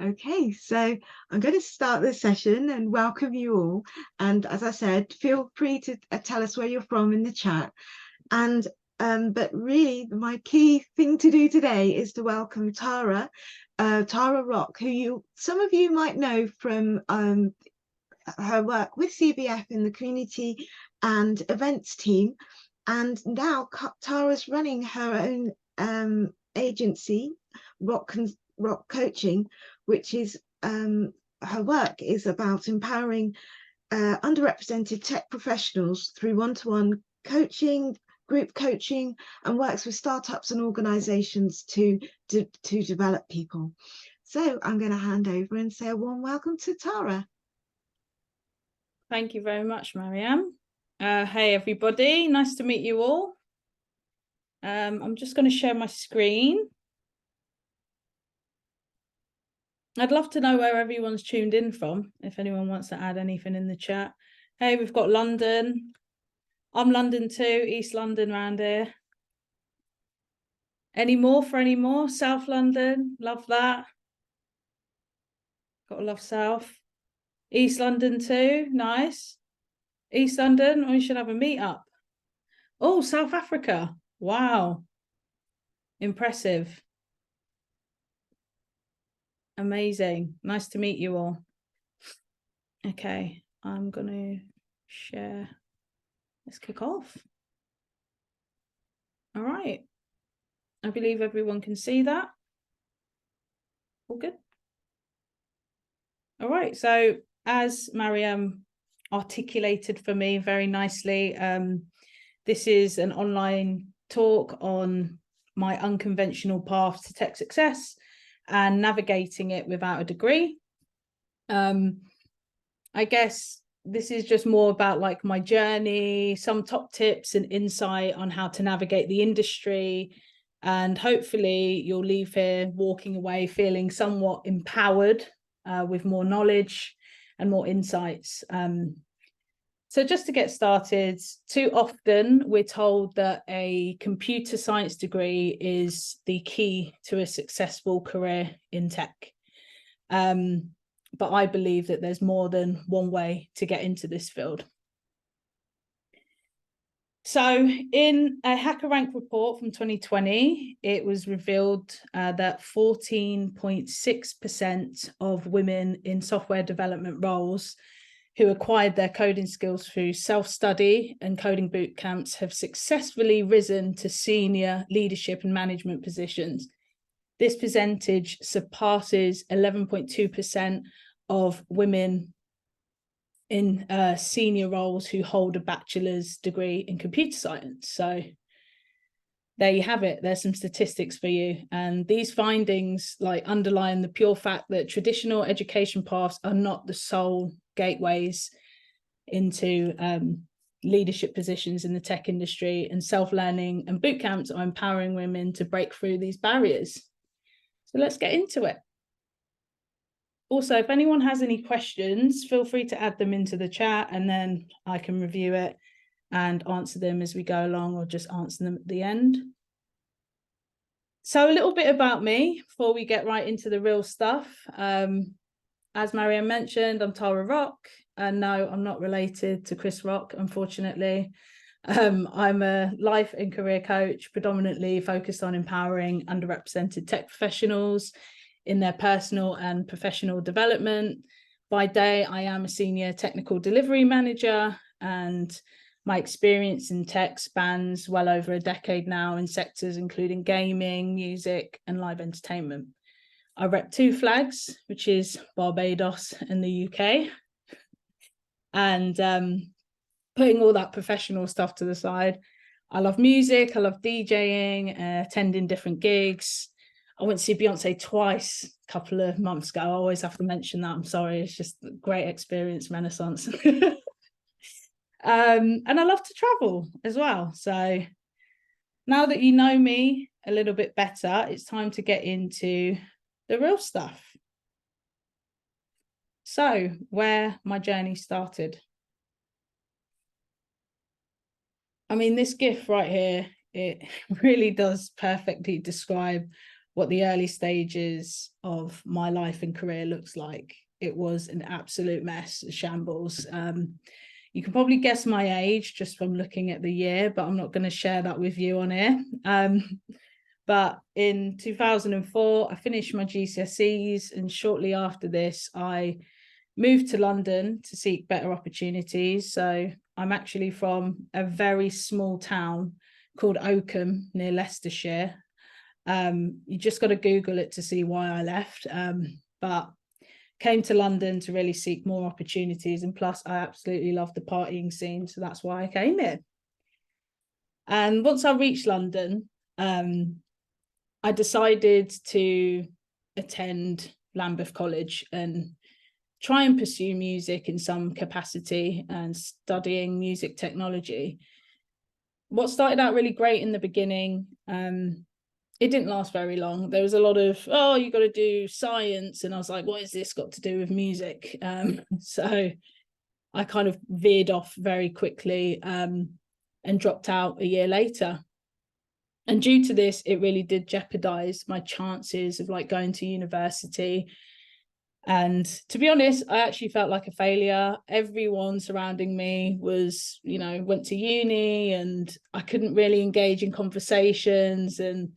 Okay, so I'm going to start this session and welcome you all. And as I said, feel free to tell us where you're from in the chat. And but really, my key thing to do today is to welcome Tara Rock, who some of you might know from her work with CBF in the community and events team. And now Tara's running her own agency, Rock Coaching, which is her work is about empowering underrepresented tech professionals through one-to-one coaching, group coaching, and works with startups and organizations to develop people. So I'm going to hand over and say a warm welcome to Tara. Thank you very much, Mariam. Hey, everybody. Nice to meet you all. I'm just going to share my screen. I'd love to know where everyone's tuned in from, if anyone wants to add anything in the chat. Hey, we've got London. I'm London too, East London around here. Any more? South London, love that. Gotta love South. East London too, nice. East London, we should have a meetup. Oh, South Africa, wow. Impressive. Amazing. Nice to meet you all. Okay, I'm going to share. Let's kick off. All right. I believe everyone can see that. All good. All right. So as Mariam articulated for me very nicely, this is an online talk on my unconventional path to tech success and navigating it without a degree. I guess this is just more about like my journey, some top tips and insight on how to navigate the industry. And hopefully you'll leave here walking away feeling somewhat empowered with more knowledge and more insights. So just to get started, too often we're told that a computer science degree is the key to a successful career in tech. But I believe that there's more than one way to get into this field. So in a HackerRank report from 2020, it was revealed that 14.6% of women in software development roles who acquired their coding skills through self-study and coding boot camps have successfully risen to senior leadership and management positions. This percentage surpasses 11.2% of women in senior roles who hold a bachelor's degree in computer science. So there you have it. There's some statistics for you. And these findings like underline the pure fact that traditional education paths are not the sole gateways into leadership positions in the tech industry, and self-learning and boot camps are empowering women to break through these barriers. So let's get into it. Also, if anyone has any questions, feel free to add them into the chat and then I can review it and answer them as we go along, or just answer them at the end. So a little bit about me before we get right into the real stuff. As Mariam mentioned, I'm Tara Rock, and no, I'm not related to Chris Rock, unfortunately. I'm a life and career coach, predominantly focused on empowering underrepresented tech professionals in their personal and professional development. By day, I am a senior technical delivery manager, and my experience in tech spans well over a decade now in sectors including gaming, music, and live entertainment. I rep two flags, which is Barbados and the UK. And putting all that professional stuff to the side, I love music, I love DJing, attending different gigs. I went to see Beyonce twice a couple of months ago. I always have to mention that. I'm sorry. It's just a great experience, Renaissance. And I love to travel as well. So now that you know me a little bit better, it's time to get into the real stuff. So where my journey started. I mean, this GIF right here, it really does perfectly describe what the early stages of my life and career looks like. It was an absolute mess, a shambles. You can probably guess my age just from looking at the year, but I'm not going to share that with you on here. But in 2004, I finished my GCSEs, and shortly after this, I moved to London to seek better opportunities. So I'm actually from a very small town called Oakham near Leicestershire. You just got to Google it to see why I left. But came to London to really seek more opportunities, and plus I absolutely love the partying scene, so that's why I came here. And once I reached London, I decided to attend Lambeth College and try and pursue music in some capacity and studying music technology. What started out really great in the beginning, it didn't last very long. There was a lot of, oh, you got to do science. And I was like, what has this got to do with music? So I kind of veered off very quickly and dropped out a year later. And due to this, it really did jeopardize my chances of like going to university. And to be honest, I actually felt like a failure. Everyone surrounding me was, you know, went to uni, and I couldn't really engage in conversations, and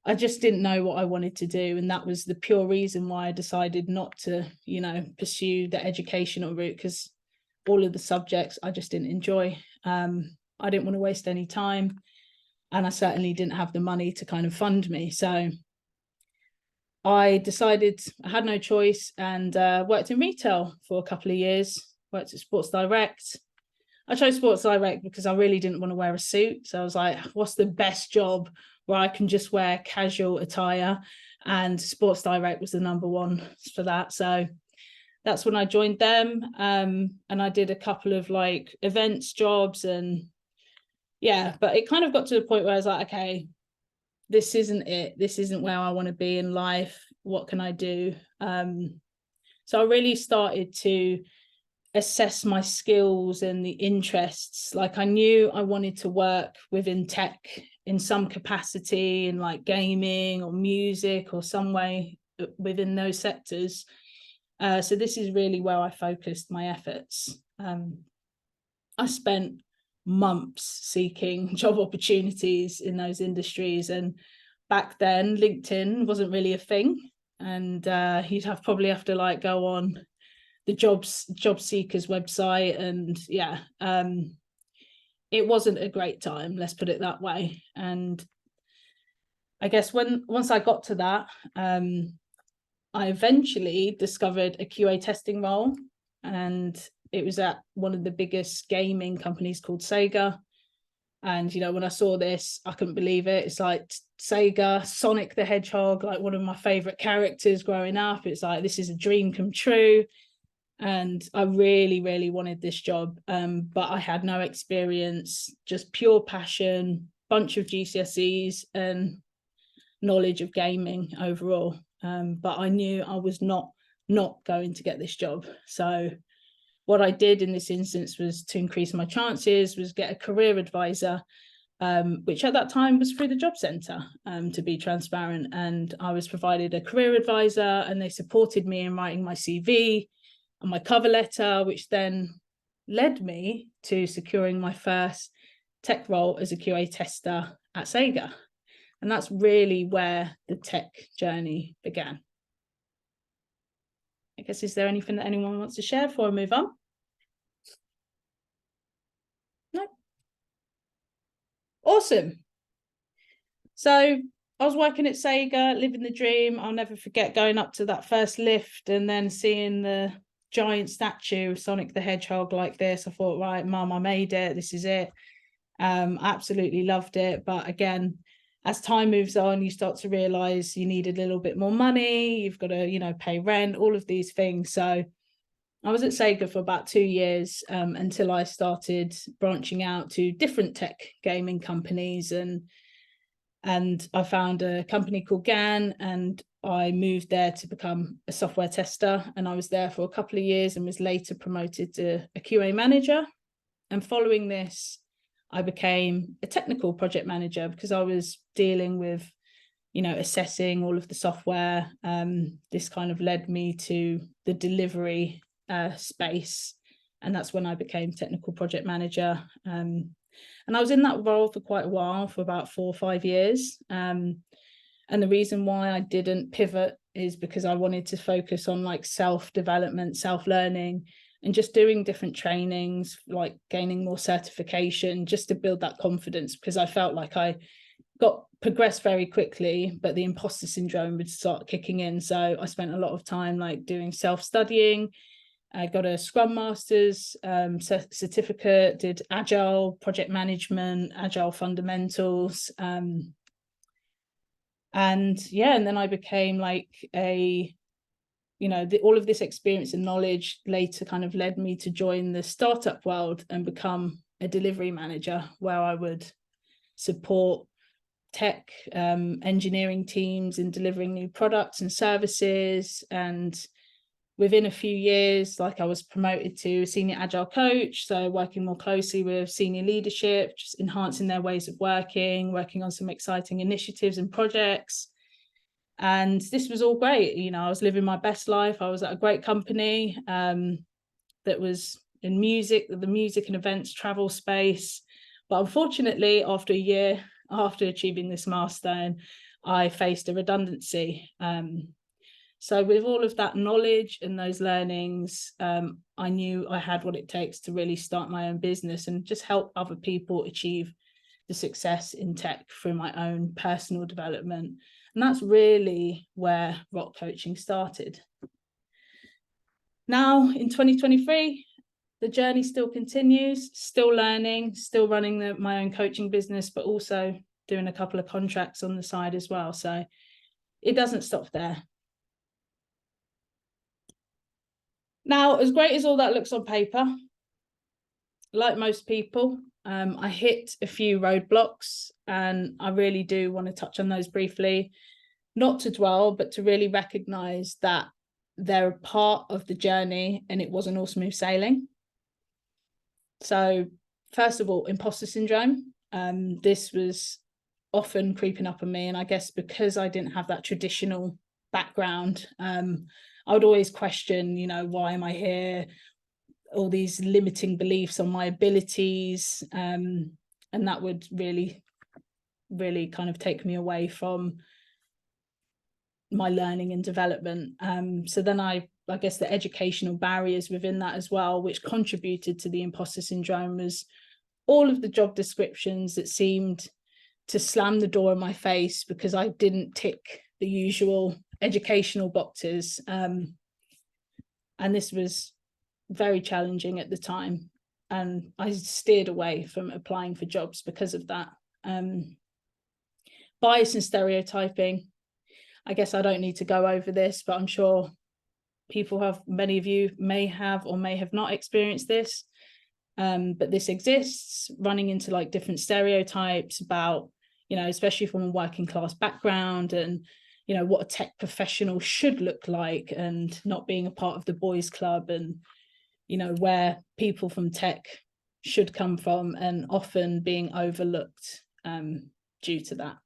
I just didn't know what I wanted to do. And that was the pure reason why I decided not to, you know, pursue the educational route, because all of the subjects I just didn't enjoy. I didn't want to waste any time, and I certainly didn't have the money to kind of fund me. So I decided I had no choice, and worked in retail for a couple of years, worked at Sports Direct. I chose Sports Direct because I really didn't want to wear a suit. So I was like, what's the best job where I can just wear casual attire? And Sports Direct was the number one for that. So that's when I joined them. And I did a couple of like events jobs, and yeah, but it kind of got to the point where I was like, okay, this isn't it. This isn't where I want to be in life. What can I do? So I really started to assess my skills and the interests. Like I knew I wanted to work within tech in some capacity, in like gaming or music or some way within those sectors. So this is really where I focused my efforts. I spent months seeking job opportunities in those industries, and back then LinkedIn wasn't really a thing, and you'd probably have to like go on the job seekers website, and yeah, it wasn't a great time, let's put it that way. And I guess once I got to that, I eventually discovered a QA testing role, and it was at one of the biggest gaming companies called Sega. And, you know, when I saw this, I couldn't believe it. It's like Sega, Sonic the Hedgehog, like one of my favorite characters growing up. It's like, this is a dream come true. And I really, really wanted this job. But I had no experience, just pure passion, bunch of GCSEs and knowledge of gaming overall. But I knew I was not going to get this job. So what I did in this instance was to increase my chances, was get a career advisor, which at that time was through the job centre, to be transparent. And I was provided a career advisor, and they supported me in writing my CV and my cover letter, which then led me to securing my first tech role as a QA tester at Sega. And that's really where the tech journey began. I guess, is there anything that anyone wants to share before I move on? No? Awesome. So I was working at Sega, living the dream. I'll never forget going up to that first lift and then seeing the giant statue of Sonic the Hedgehog like this. I thought, right, Mum, I made it. This is it. Absolutely loved it. But again, as time moves on, you start to realize you need a little bit more money. You've got to, you know, pay rent, all of these things. So I was at Sega for about 2 years, until I started branching out to different tech gaming companies, and I found a company called GAN, and I moved there to become a software tester, and I was there for a couple of years and was later promoted to a QA manager. And following this, I became a technical project manager because I was dealing with assessing all of the software. This kind of led me to the delivery space, and that's when I became technical project manager. And I was in that role for quite a while, for about 4 or 5 years. And the reason why I didn't pivot is because I wanted to focus on like self-development, self-learning, and just doing different trainings, like gaining more certification, just to build that confidence, because I felt like I got progressed very quickly, but the imposter syndrome would start kicking in. So I spent a lot of time like doing self-studying. I got a Scrum Master's certificate, did Agile project management, Agile fundamentals. And then I became like all of this experience and knowledge later kind of led me to join the startup world and become a delivery manager, where I would support tech engineering teams in delivering new products and services. And within a few years, like, I was promoted to senior agile coach, so working more closely with senior leadership, just enhancing their ways of working on some exciting initiatives and projects. And this was all great. I was living my best life. I was at a great company that was in the music and events travel space. But unfortunately, after a year after achieving this milestone, I faced a redundancy. So with all of that knowledge and those learnings, I knew I had what it takes to really start my own business and just help other people achieve the success in tech through my own personal development. And that's really where Rock Coaching started. Now in 2023, the journey still continues, still learning, still running my own coaching business, but also doing a couple of contracts on the side as well. So it doesn't stop there. Now, as great as all that looks on paper, like most people, I hit a few roadblocks, and I really do want to touch on those briefly, not to dwell, but to really recognize that they're a part of the journey and it wasn't all smooth sailing. So first of all, imposter syndrome. This was often creeping up on me, and I guess because I didn't have that traditional background, I would always question, why am I here? All these limiting beliefs on my abilities, and that would really, really kind of take me away from my learning and development. So then I guess the educational barriers within that as well, which contributed to the imposter syndrome, was all of the job descriptions that seemed to slam the door in my face because I didn't tick the usual educational boxes. And this was very challenging at the time, and I steered away from applying for jobs because of that. Bias and stereotyping. I guess I don't need to go over this, but I'm sure many of you may have or may have not experienced this. But this exists, running into like different stereotypes about, especially from a working class background, and, what a tech professional should look like, and not being a part of the boys club, and, where people from tech should come from, and often being overlooked due to that.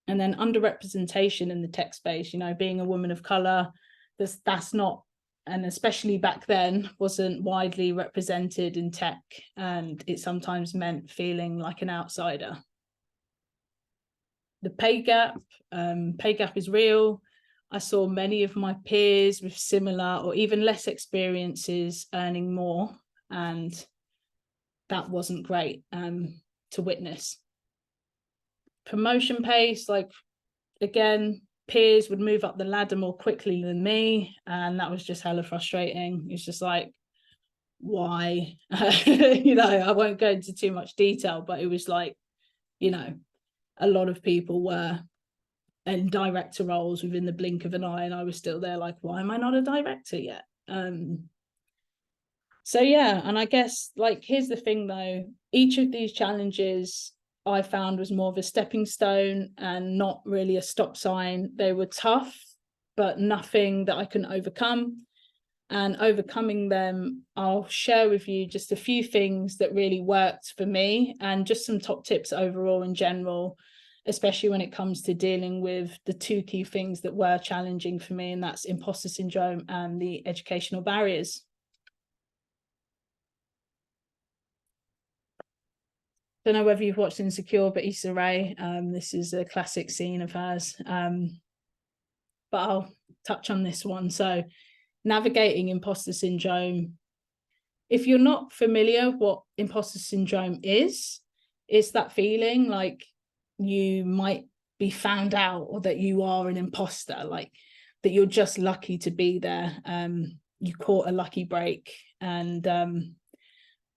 And then underrepresentation in the tech space, being a woman of color, that's not, and especially back then, wasn't widely represented in tech, and it sometimes meant feeling like an outsider. The pay gap is real. I saw many of my peers with similar or even less experiences earning more, and that wasn't great to witness. Promotion pace, like, again, peers would move up the ladder more quickly than me, and that was just hella frustrating. It's just like, why? I won't go into too much detail, but it was like, a lot of people were in director roles within the blink of an eye, and I was still there like, why am I not a director yet? So yeah, and I guess, like, here's the thing though, each of these challenges I found was more of a stepping stone and not really a stop sign. They were tough, but nothing that I couldn't overcome. And overcoming them, I'll share with you just a few things that really worked for me, and just some top tips overall in general, especially when it comes to dealing with the two key things that were challenging for me, and that's imposter syndrome and the educational barriers. Don't know whether you've watched Insecure, but Issa Rae, this is a classic scene of hers. But I'll touch on this one. So navigating imposter syndrome. If you're not familiar what imposter syndrome is, it's that feeling like you might be found out, or that you are an imposter, like that you're just lucky to be there. You caught a lucky break. And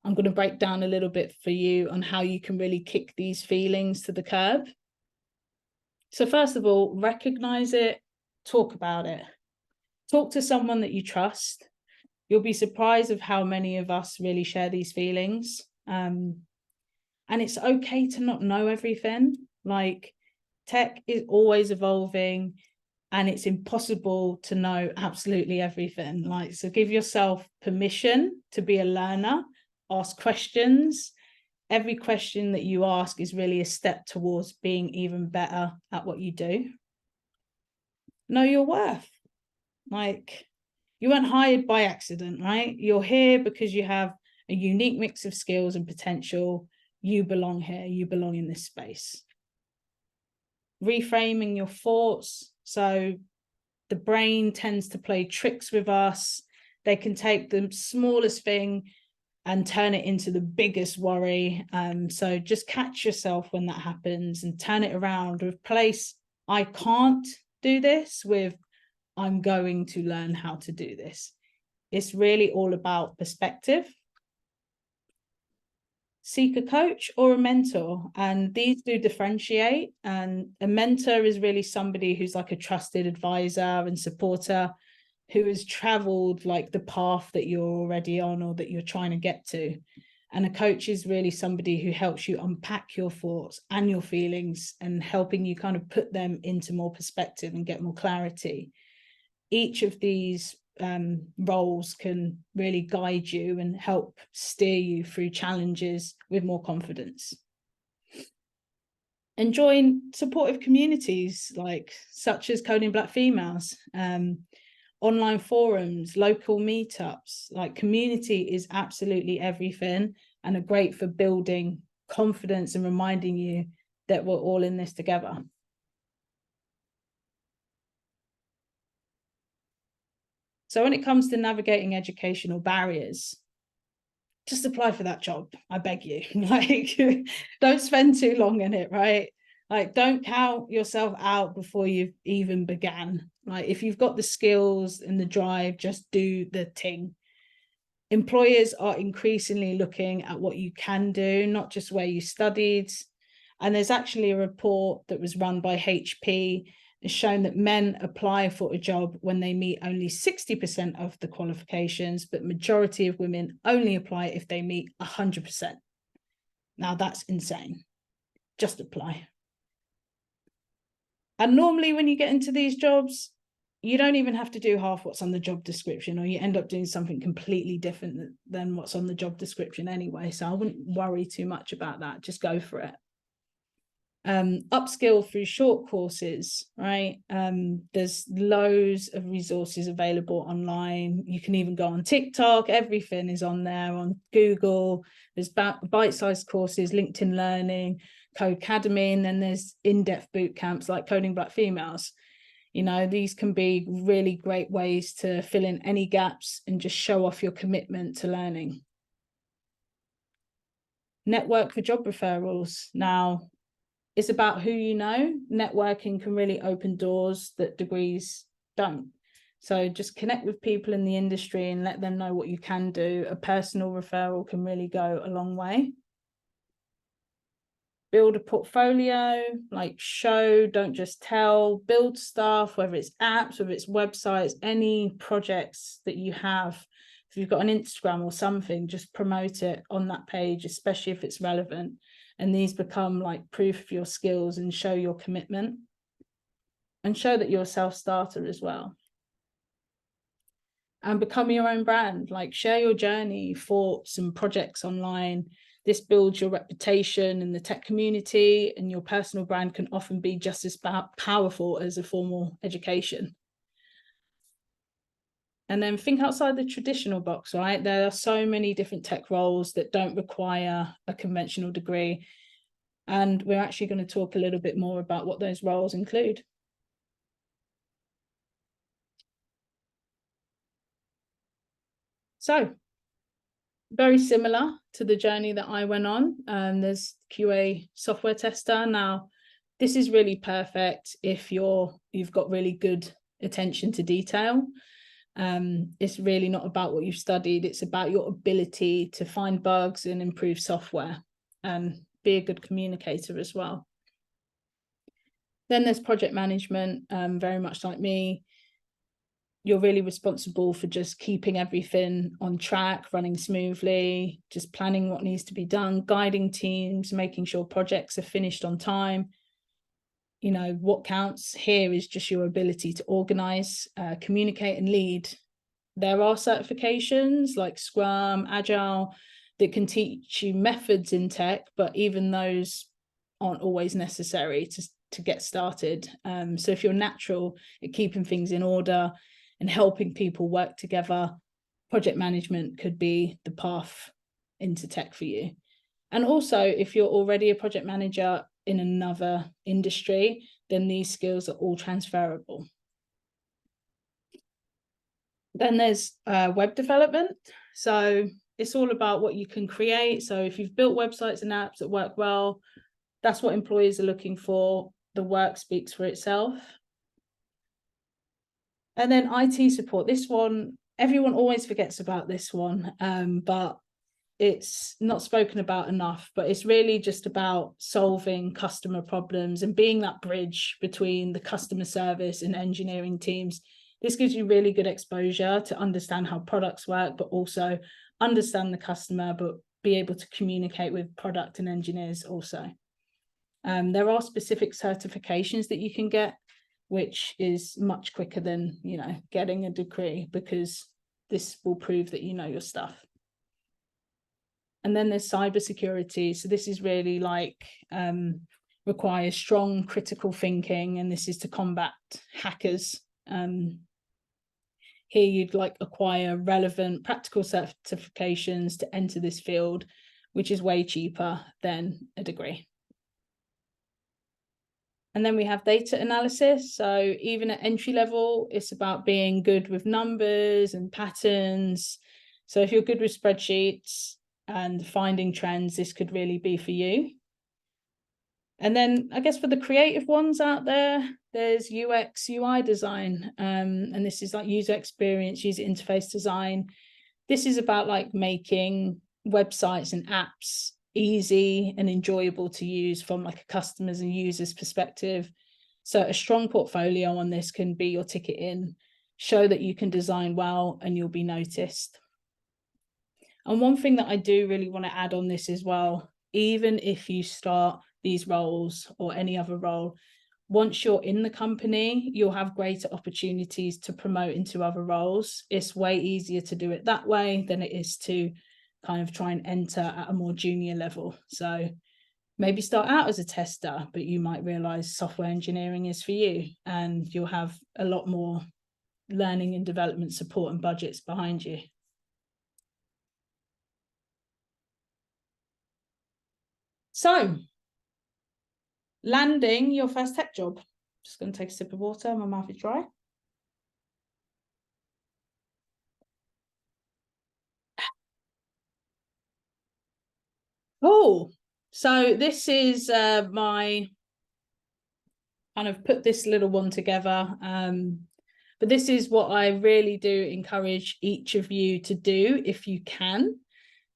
I'm going to break down a little bit for you on how you can really kick these feelings to the curb. So first of all, recognize it, talk about it. Talk to someone that you trust. You'll be surprised of how many of us really share these feelings. And it's okay to not know everything. Like, tech is always evolving, and it's impossible to know absolutely everything. Like, so give yourself permission to be a learner, ask questions. Every question that you ask is really a step towards being even better at what you do. Know your worth. Like, you weren't hired by accident, right? You're here because you have a unique mix of skills and potential. You belong here. You belong in this space. Reframing your thoughts. So the brain tends to play tricks with us. They can take the smallest thing and turn it into the biggest worry. So just catch yourself when that happens and turn it around. Replace "I can't do this" with "I'm going to learn how to do this." It's really all about perspective. Seek a coach or a mentor, and these do differentiate. And a mentor is really somebody who's like a trusted advisor and supporter, who has traveled like the path that you're already on or that you're trying to get to. And a coach is really somebody who helps you unpack your thoughts and your feelings, and helping you kind of put them into more perspective and get more clarity. Each of these roles can really guide you and help steer you through challenges with more confidence. And join supportive communities such as Coding Black Females, online forums, local meetups. Like, community is absolutely everything, and are great for building confidence and reminding you that we're all in this together. So when it comes to navigating educational barriers, just apply for that job, I beg you. Like, don't spend too long in it, right? Like, don't count yourself out before you've even began. Like, if you've got the skills and the drive, just do the thing. Employers are increasingly looking at what you can do, not just where you studied. And there's actually a report that was run by HP has shown that men apply for a job when they meet only 60% of the qualifications, but majority of women only apply if they meet 100%. Now that's insane. Just apply. And normally when you get into these jobs, you don't even have to do half what's on the job description, or you end up doing something completely different than what's on the job description anyway. So I wouldn't worry too much about that. Just go for it. Upskill through short courses, right? There's loads of resources available online. You can even go on TikTok. Everything is on there, on Google. There's bite-sized courses, LinkedIn Learning, Codecademy, and then there's in-depth boot camps like Coding Black Females. You know, these can be really great ways to fill in any gaps and just show off your commitment to learning. Network for job referrals. Now, it's about who you know. Networking can really open doors that degrees don't. So just connect with people in the industry and let them know what you can do. A personal referral can really go a long way. Build a portfolio, like show, don't just tell. Build stuff, whether it's apps, whether it's websites, any projects that you have. If you've got an Instagram or something, just promote it on that page, especially if it's relevant. And these become like proof of your skills and show your commitment, and show that you're a self-starter as well. And become your own brand, like share your journey, thoughts and projects online. This builds your reputation in the tech community, and your personal brand can often be just as powerful as a formal education. And then think outside the traditional box, right? There are so many different tech roles that don't require a conventional degree. And we're actually going to talk a little bit more about what those roles include. So, very similar to the journey that I went on. There's QA software tester. Now, this is really perfect if you've got really good attention to detail. It's really not about what you've studied. It's about your ability to find bugs and improve software and be a good communicator as well. Then there's project management, very much like me. You're really responsible for just keeping everything on track, running smoothly, just planning what needs to be done, guiding teams, making sure projects are finished on time. You know, what counts here is just your ability to organize, communicate, and lead. There are certifications like Scrum, Agile, that can teach you methods in tech, but even those aren't always necessary to get started. So if you're natural at keeping things in order and helping people work together, project management could be the path into tech for you. And also, if you're already a project manager in another industry, then these skills are all transferable. Then there's web development. So it's all about what you can create. So if you've built websites and apps that work well, that's what employers are looking for. The work speaks for itself. And then IT support. This one, everyone always forgets about this one, but it's not spoken about enough. But it's really just about solving customer problems and being that bridge between the customer service and engineering teams. This gives you really good exposure to understand how products work, but also understand the customer, but be able to communicate with product and engineers also. There are specific certifications that you can get, which is much quicker than, you know, getting a degree, because this will prove that you know your stuff. And then there's cybersecurity. So this is really like requires strong critical thinking, and this is to combat hackers. Here you'd like acquire relevant practical certifications to enter this field, which is way cheaper than a degree. And then we have data analysis. So even at entry level, it's about being good with numbers and patterns. So if you're good with spreadsheets and finding trends, this could really be for you. And then I guess for the creative ones out there, there's UX, UI design. And this is like user experience, user interface design. This is about like making websites and apps easy and enjoyable to use from like a customer's and user's perspective. So a strong portfolio on this can be your ticket in, show that you can design well, and you'll be noticed. And one thing that I do really want to add on this as well, even if you start these roles or any other role, once you're in the company, you'll have greater opportunities to promote into other roles. It's way easier to do it that way than it is to kind of try and enter at a more junior level. So maybe start out as a tester, but you might realize software engineering is for you, and you'll have a lot more learning and development support and budgets behind you. So landing your first tech job. Just going to take a sip of water. My mouth is dry. Oh, so this is my kind of put this little one together. But this is what I really do encourage each of you to do if you can.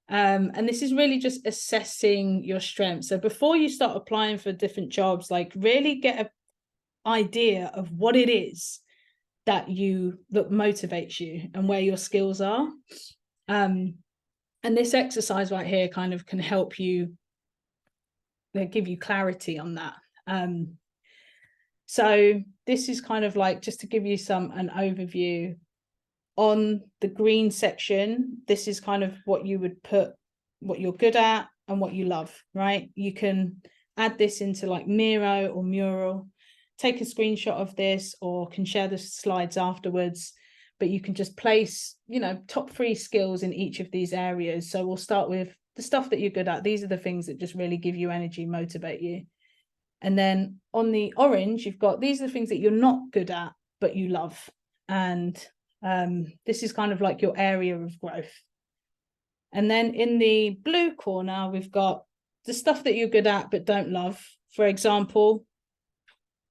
And this is really just assessing your strengths. So before you start applying for different jobs, like really get an idea of what it is that motivates you and where your skills are. And this exercise right here kind of can help you, give you clarity on that. So this is kind of like, just to give you an overview. On the green section, this is kind of what you would put, what you're good at, and what you love, right? You can add this into like Miro or Mural, take a screenshot of this, or can share the slides afterwards. But you can just place, you know, top 3 skills in each of these areas. So we'll start with the stuff that you're good at. These are the things that just really give you energy, motivate you. And then on the orange, you've got, these are the things that you're not good at, but you love. And this is kind of like your area of growth. And then in the blue corner, we've got the stuff that you're good at, but don't love. For example,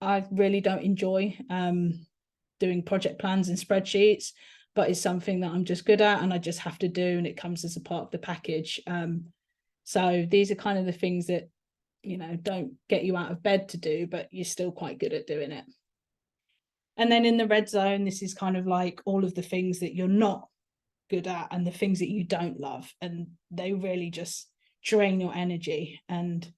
I really don't enjoy doing project plans and spreadsheets, but it's something that I'm just good at and I just have to do, and it comes as a part of the package. So these are kind of the things that, you know, don't get you out of bed to do, but you're still quite good at doing it. And then in the red zone, this is kind of like all of the things that you're not good at and the things that you don't love, and they really just drain your energy. And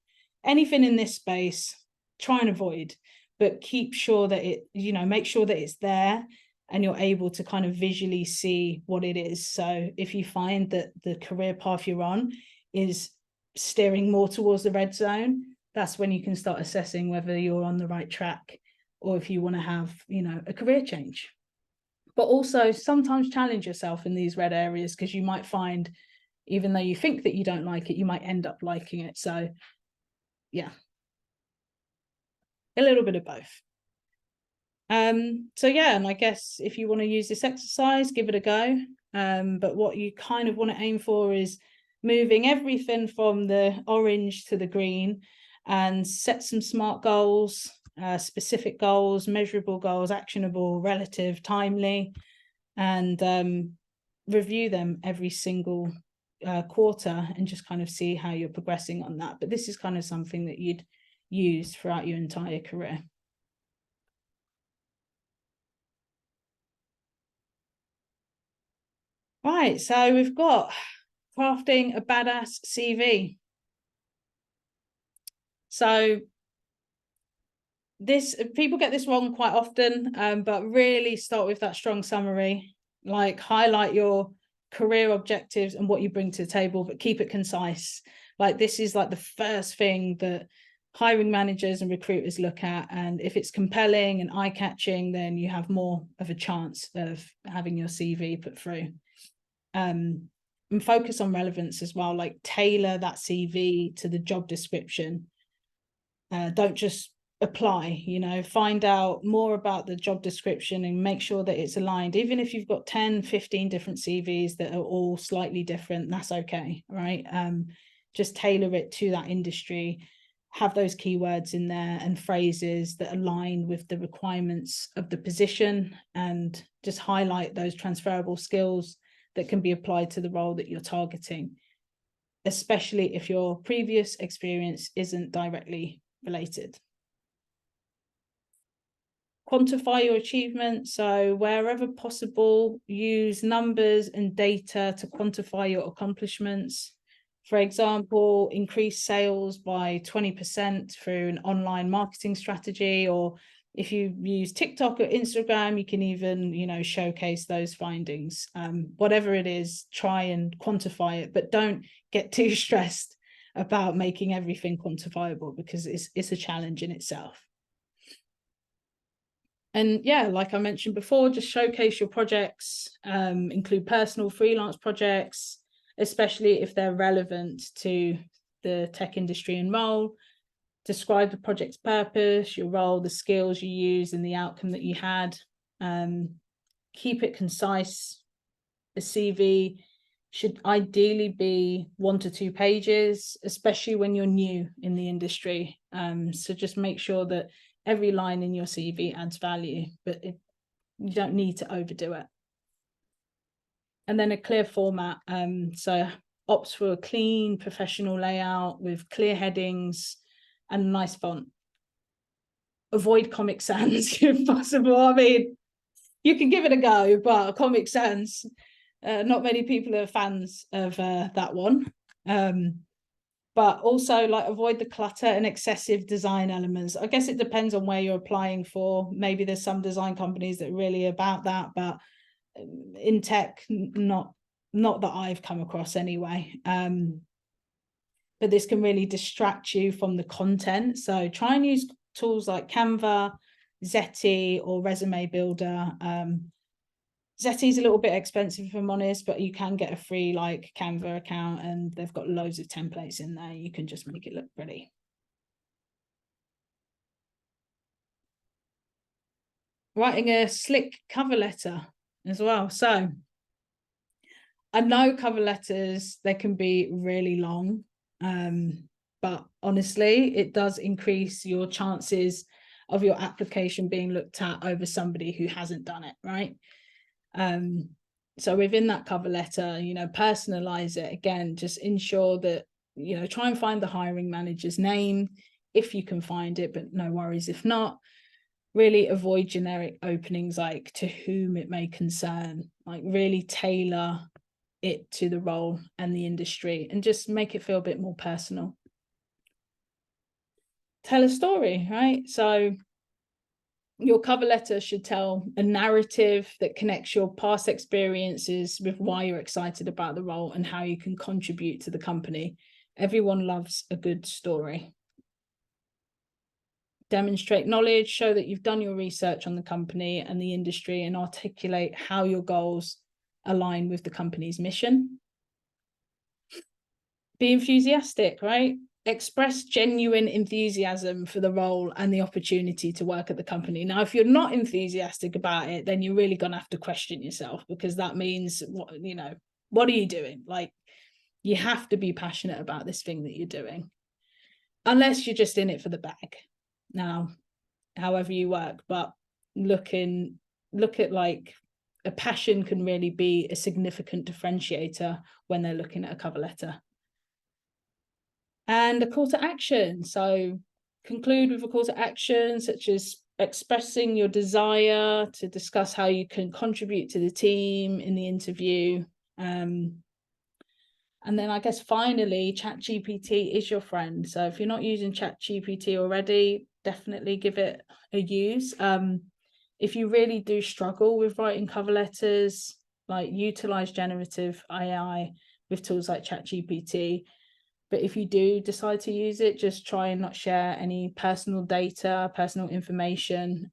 anything in this space, try and avoid, but keep sure that it, you know, make sure that it's there and you're able to kind of visually see what it is. So if you find that the career path you're on is steering more towards the red zone, that's when you can start assessing whether you're on the right track or if you want to have, you know, a career change. But also sometimes challenge yourself in these red areas, because you might find, even though you think that you don't like it, you might end up liking it. So yeah, a little bit of both. So yeah, and I guess if you want to use this exercise, give it a go. But what you kind of want to aim for is moving everything from the orange to the green, and set some SMART goals, specific goals, measurable goals, actionable, relative, timely, and review them every single quarter and just kind of see how you're progressing on that. But this is kind of something that you'd use throughout your entire career. Right, so we've got crafting a badass CV. So this, people get this wrong quite often, but really start with that strong summary, like highlight your career objectives and what you bring to the table, but keep it concise. Like this is like the first thing that hiring managers and recruiters look at, and if it's compelling and eye-catching, then you have more of a chance of having your CV put through. And focus on relevance as well, like tailor that CV to the job description. Don't just apply, you know, find out more about the job description and make sure that it's aligned. Even if you've got 10, 15 different CVs that are all slightly different, that's okay, right? Just tailor it to that industry, have those keywords in there and phrases that align with the requirements of the position, and just highlight those transferable skills that can be applied to the role that you're targeting, especially if your previous experience isn't directly related. Quantify your achievements. So wherever possible, use numbers and data to quantify your accomplishments. For example, increase sales by 20% through an online marketing strategy, or if you use TikTok or Instagram, you can even, you know, showcase those findings. Whatever it is, try and quantify it, but don't get too stressed about making everything quantifiable, because it's a challenge in itself. And yeah, like I mentioned before, just showcase your projects, include personal freelance projects, especially if they're relevant to the tech industry and role. Describe the project's purpose, your role, the skills you use, and the outcome that you had. Keep it concise. A CV should ideally be 1 to 2 pages, especially when you're new in the industry. So just make sure that every line in your CV adds value, but you don't need to overdo it. And then a clear format. So opt for a clean, professional layout with clear headings and a nice font. Avoid Comic Sans if possible. I mean, you can give it a go, but Comic Sans, not many people are fans of that one. But also, like, avoid the clutter and excessive design elements. I guess it depends on where you're applying for. Maybe there's some design companies that are really about that, but in tech, not that I've come across anyway. but this can really distract you from the content. So try and use tools like Canva, Zeti, or Resume Builder. Zeti is a little bit expensive, if I'm honest, but you can get a free like Canva account, and they've got loads of templates in there. You can just make it look pretty. Writing a slick cover letter as well. So I know cover letters, they can be really long, but honestly, it does increase your chances of your application being looked at over somebody who hasn't done it, right? So within that cover letter, personalize it. Again, just ensure that, try and find the hiring manager's name if you can find it, but no worries if not. Really avoid generic openings like to whom it may concern, like really tailor it to the role and the industry and just make it feel a bit more personal. Tell a story, right? So your cover letter should tell a narrative that connects your past experiences with why you're excited about the role and how you can contribute to the company. Everyone loves a good story. Demonstrate knowledge, show that you've done your research on the company and the industry, and articulate how your goals align with the company's mission. Be enthusiastic, right? Express genuine enthusiasm for the role and the opportunity to work at the company. Now, if you're not enthusiastic about it, then you're really going to have to question yourself, because that means, what are you doing? Like, you have to be passionate about this thing that you're doing, unless you're just in it for the bag. Now, however you work, but look at like a passion can really be a significant differentiator when they're looking at a cover letter. And a call to action. So conclude with a call to action, such as expressing your desire to discuss how you can contribute to the team in the interview. And then I guess finally, ChatGPT is your friend. So if you're not using ChatGPT already, definitely give it a use. If you really do struggle with writing cover letters, like utilize generative AI with tools like ChatGPT. But if you do decide to use it, just try and not share any personal data, personal information.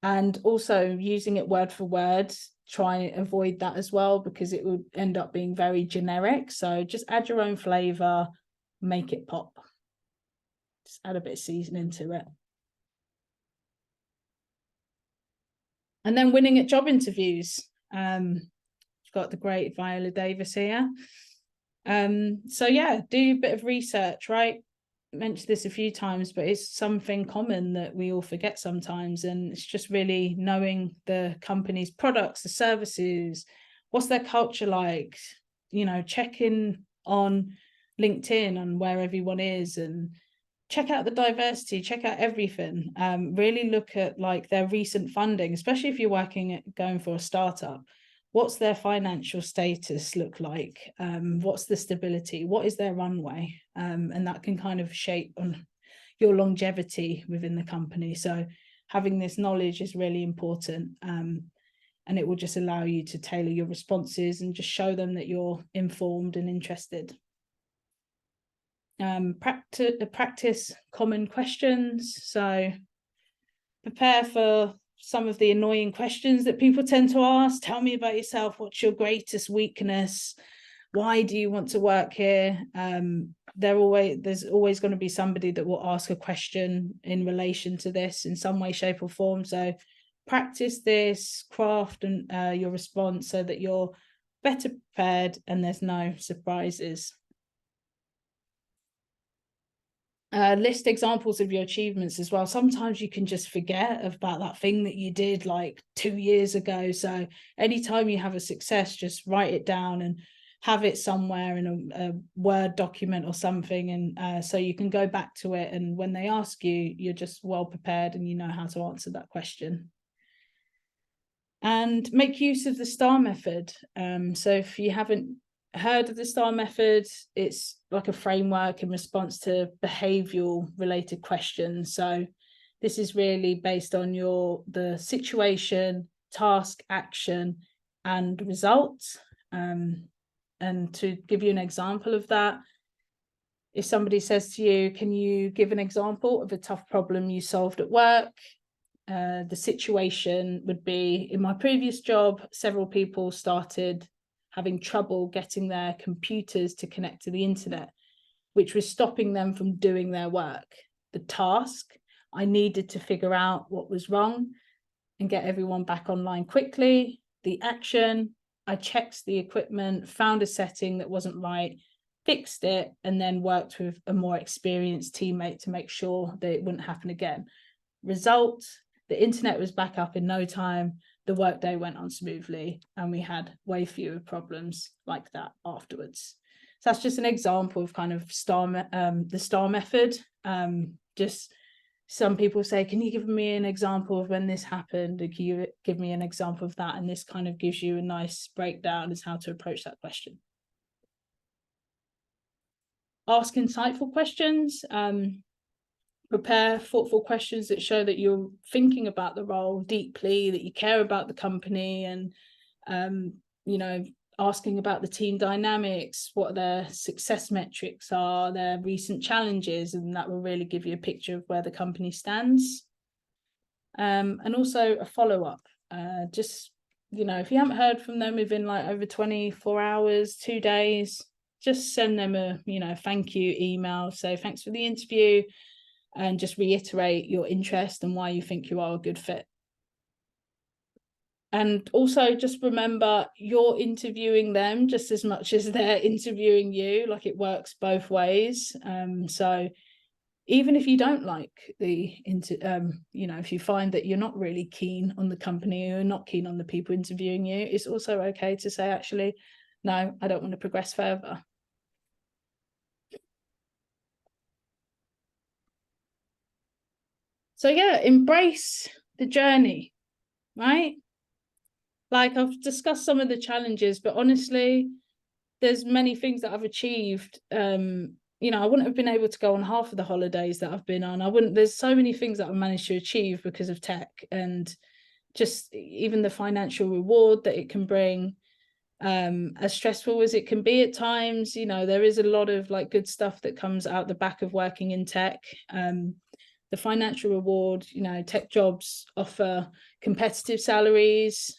And also using it word for word, try and avoid that as well, because it would end up being very generic. So just add your own flavor, make it pop. Just add a bit of seasoning to it. And then winning at job interviews. You've got the great Viola Davis here. So yeah, do a bit of research, right? I mentioned this a few times, but it's something common that we all forget sometimes. And it's just really knowing the company's products, the services, what's their culture like, check in on LinkedIn on where everyone is, and check out the diversity, check out everything. Really look at like their recent funding, especially if you're going for a startup. What's their financial status look like? What's the stability? What is their runway? And that can kind of shape on your longevity within the company. So having this knowledge is really important. And it will just allow you to tailor your responses and just show them that you're informed and interested. Practice common questions. So prepare for some of the annoying questions that people tend to ask. Tell me about yourself. What's your greatest weakness? Why do you want to work here? There's always going to be somebody that will ask a question in relation to this in some way, shape, or form. So practice this, craft and your response so that you're better prepared and there's no surprises. List examples of your achievements as well. Sometimes you can just forget about that thing that you did like 2 years ago. So anytime you have a success, just write it down and have it somewhere in a Word document or something. And so you can go back to it. And when they ask you, you're just well prepared and you know how to answer that question. And make use of the STAR method. So if you haven't heard of the STAR method, it's like a framework in response to behavioral related questions. So this is really based on the situation, task, action, and results. And to give you an example of that, if somebody says to you, can you give an example of a tough problem you solved at work? The situation would be, in my previous job, several people started having trouble getting their computers to connect to the internet, which was stopping them from doing their work. The task, I needed to figure out what was wrong and get everyone back online quickly. The action, I checked the equipment, found a setting that wasn't right, fixed it, and then worked with a more experienced teammate to make sure that it wouldn't happen again. Result, the internet was back up in no time, the workday went on smoothly, and we had way fewer problems like that afterwards. So that's just an example of kind of the STAR method. Just some people say, can you give me an example of when this happened? Can you give me an example of that? And this kind of gives you a nice breakdown as how to approach that question. Ask insightful questions. Prepare thoughtful questions that show that you're thinking about the role deeply, that you care about the company, and asking about the team dynamics, what their success metrics are, their recent challenges, and that will really give you a picture of where the company stands. And also a follow-up. Just, if you haven't heard from them within like over 24 hours, 2 days, just send them a, thank you email. Say, thanks for the interview, and just reiterate your interest and why you think you are a good fit. And also just remember, you're interviewing them just as much as they're interviewing you. Like, it works both ways. So even if you don't like if you find that you're not really keen on the company or not keen on the people interviewing you, it's also okay to say, actually, no, I don't want to progress further. So yeah, embrace the journey, right? Like, I've discussed some of the challenges, but honestly, there's many things that I've achieved. I wouldn't have been able to go on half of the holidays that I've been on. There's so many things that I've managed to achieve because of tech, and just even the financial reward that it can bring, as stressful as it can be at times. There is a lot of like good stuff that comes out the back of working in tech. The financial reward, tech jobs offer competitive salaries,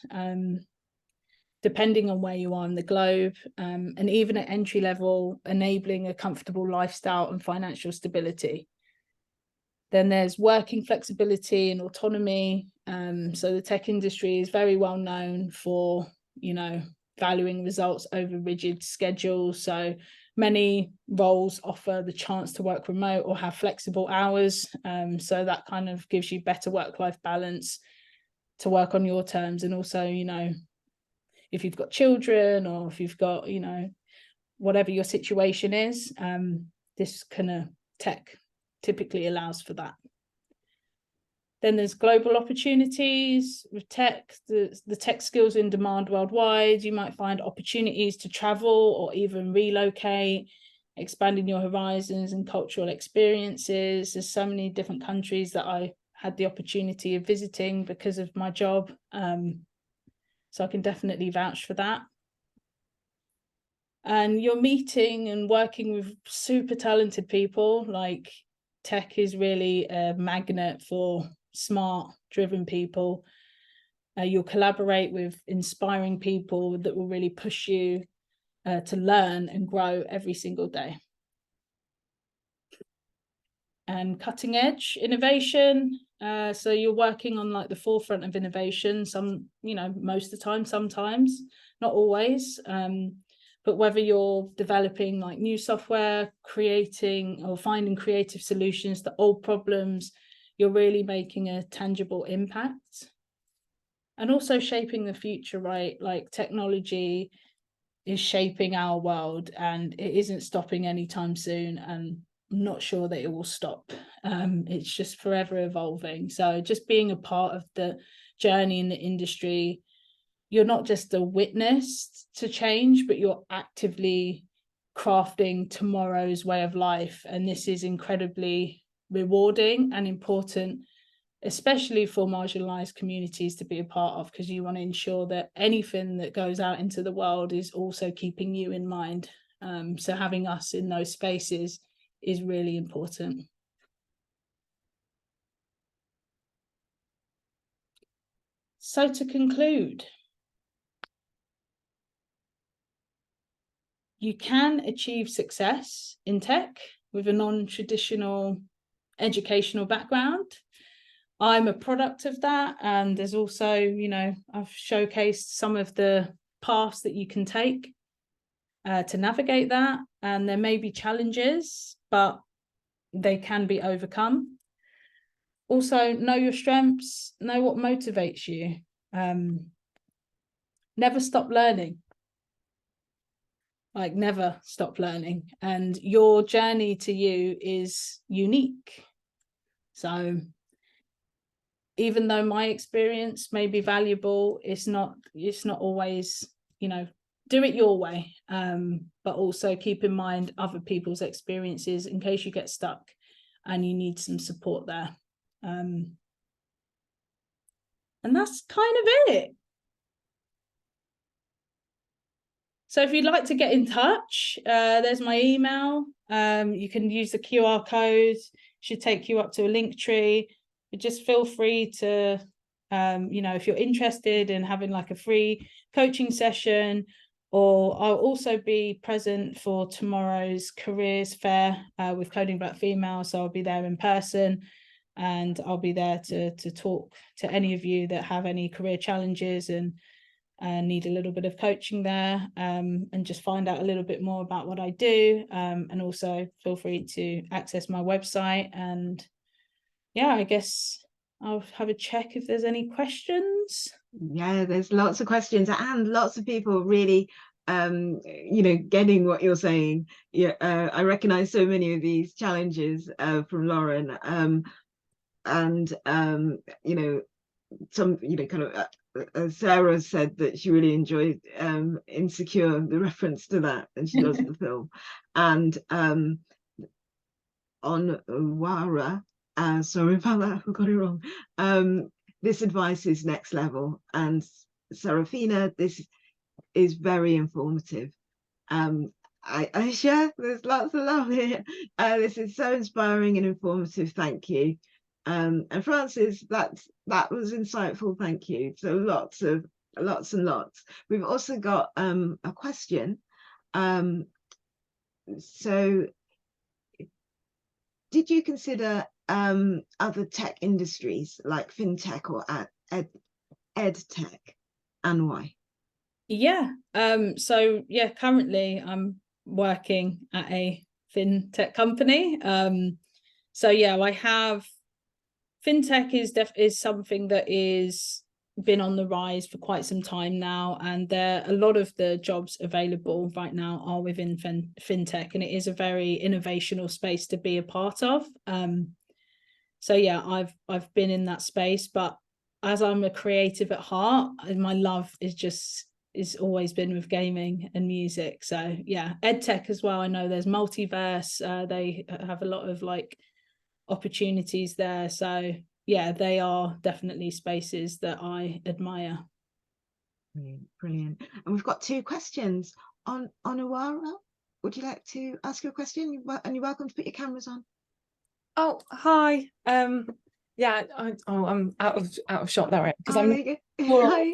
depending on where you are in the globe, and even at entry level, enabling a comfortable lifestyle and financial stability. Then there's working flexibility and autonomy. So the tech industry is very well known for, valuing results over rigid schedules. So many roles offer the chance to work remote or have flexible hours. So that kind of gives you better work-life balance to work on your terms. And also, if you've got children, or if you've got, whatever your situation is, this kind of tech typically allows for that. Then there's global opportunities with tech. The tech skills in demand worldwide. You might find opportunities to travel or even relocate, expanding your horizons and cultural experiences. There's so many different countries that I had the opportunity of visiting because of my job. So I can definitely vouch for that. And you're meeting and working with super talented people. Like, tech is really a magnet for smart, driven people. You'll collaborate with inspiring people that will really push you to learn and grow every single day. And cutting edge innovation. So you're working on like the forefront of innovation, most of the time, sometimes, not always. But whether you're developing like new software, creating or finding creative solutions to old problems, you're really making a tangible impact. And also shaping the future, right? Like, technology is shaping our world, and it isn't stopping anytime soon. And I'm not sure that it will stop. It's just forever evolving. So just being a part of the journey in the industry, you're not just a witness to change, but you're actively crafting tomorrow's way of life. And this is incredibly rewarding and important, especially for marginalized communities to be a part of, because you want to ensure that anything that goes out into the world is also keeping you in mind. So having us in those spaces is really important. So to conclude, you can achieve success in tech with a non-traditional educational background. I'm a product of that, and there's also, you know, I've showcased some of the paths that you can take to navigate that, and there may be challenges, but they can be overcome. Also, know your strengths, know what motivates you. Never stop learning. Like, never stop learning, and your journey to you is unique. So even though my experience may be valuable, it's not always, you know, do it your way, but also keep in mind other people's experiences in case you get stuck and you need some support there. And that's kind of it. So if you'd like to get in touch, there's my email. You can use the QR code, should take you up to a link tree. But just feel free to, you know, if you're interested in having like a free coaching session, or I'll also be present for tomorrow's careers fair with Coding Black Female. So I'll be there in person, and I'll be there to talk to any of you that have any career challenges and need a little bit of coaching there, and just find out a little bit more about what I do. And also feel free to access my website. And yeah, I guess I'll have a check if there's any questions. Yeah, there's lots of questions and lots of people really you know, getting what you're saying. Yeah, I recognize so many of these challenges from Lauren, and you know, some, you know, kind of Sarah said that she really enjoyed Insecure, the reference to that, and she loves the film. And on Wara, sorry about that, I got it wrong. This advice is next level, and Serafina, this is very informative. I share, there's lots of love here. This is so inspiring and informative. Thank you. And Francis, that was insightful. Thank you. So lots and lots. We've also got a question. So did you consider other tech industries like fintech or ed tech, and why? Yeah. So yeah, currently I'm working at a fintech company. So yeah, I have, fintech is something that is been on the rise for quite some time now, and there a lot of the jobs available right now are within fintech, and it is a very innovational space to be a part of. So yeah, I've been in that space, but as I'm a creative at heart, my love is always been with gaming and music. So yeah, edtech as well. I know there's multiverse. They have a lot of like opportunities there. So yeah, they are definitely spaces that I admire. Brilliant. And we've got two questions on Awara. Would you like to ask your question? And you're welcome to put your cameras on. Oh, hi. Yeah, I'm out of shot there because Oh, I'm there you go. Hi.